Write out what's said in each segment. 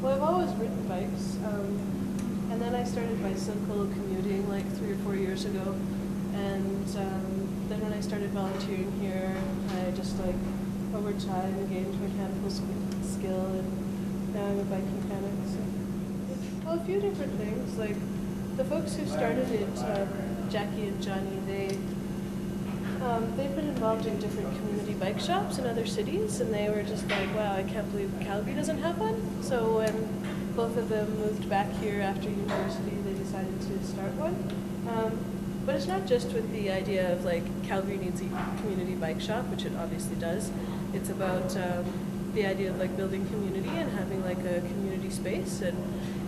Well, I've always ridden bikes, and then I started bicycle commuting like 3 or 4 years ago, and then when I started volunteering here, I just like over time gained mechanical skill, and now I'm a bike mechanic. So, well, a few different things. Like the folks who started it, Jackie and Johnny, they've been involved in different community bike shops in other cities, and they were just like, wow, I can't believe Calgary doesn't have one. So when both of them moved back here after university, they decided to start one. But it's not just with the idea of like Calgary needs a community bike shop, which it obviously does. It's about the idea of like building community and having like a community space. And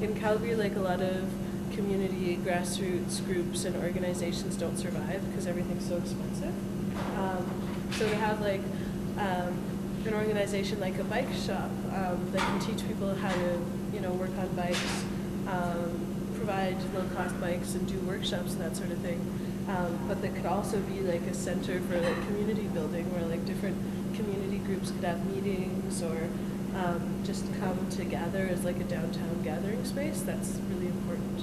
in Calgary, like a lot of community grassroots groups and organizations don't survive because everything's so expensive. So to have like an organization like a bike shop that can teach people how to, work on bikes, provide low-cost bikes and do workshops and that sort of thing. But that could also be like a center for like community building where like different community groups could have meetings or just come to gather as like a downtown gathering space. That's really important.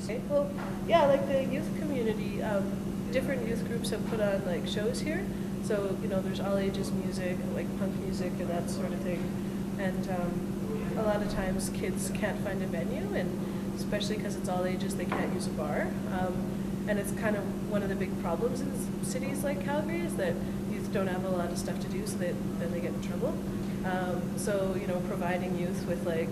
Okay. Well, yeah, like the youth community, different youth groups have put on like shows here. So, there's all ages music, like punk music and that sort of thing. And a lot of times kids can't find a venue, and especially because it's all ages, they can't use a bar. And it's kind of one of the big problems in cities like Calgary is that youth don't have a lot of stuff to do, so then they get in trouble. So, providing youth with like,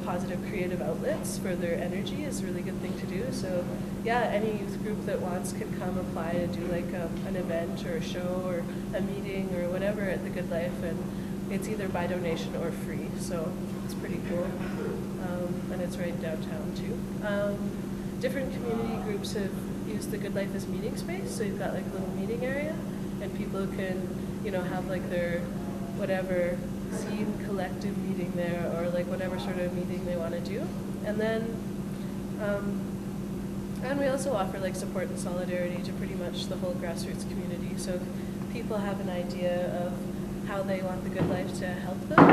positive creative outlets for their energy is a really good thing to do. So yeah, any youth group that wants can come apply to do like an event or a show or a meeting or whatever at the Good Life, and it's either by donation or free, so it's pretty cool. And it's right downtown too. Different community groups have used the Good Life as meeting space, so you've got like a little meeting area and people can, have like their whatever scene collective meeting there, or like whatever sort of meeting they want to do. And then and we also offer like support and solidarity to pretty much the whole grassroots community. So if people have an idea of how they want the Good Life to help them,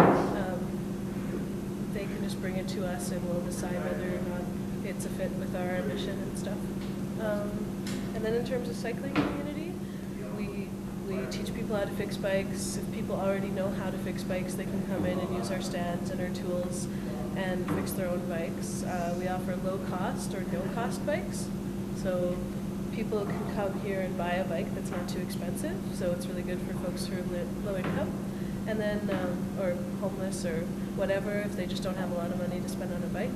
they can just bring it to us and we'll decide whether or not it's a fit with our mission and stuff. And then in terms of cycling community, we teach people how to fix bikes. If people already know how to fix bikes, they can come in and use our stands and our tools and fix their own bikes. We offer low-cost or no-cost bikes. So people can come here and buy a bike that's not too expensive. So it's really good for folks who are low income. And then, or homeless or whatever, if they just don't have a lot of money to spend on a bike.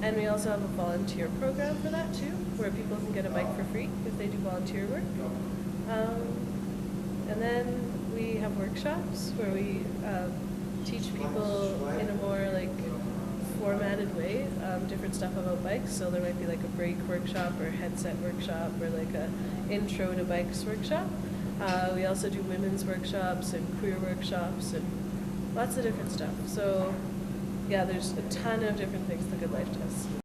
And we also have a volunteer program for that too, where people can get a bike for free if they do volunteer work. And then we have workshops where we teach people in a more like formatted way different stuff about bikes. So there might be like a brake workshop or a headset workshop or like a intro to bikes workshop. We also do women's workshops and queer workshops and lots of different stuff. So yeah, there's a ton of different things the Good Life does.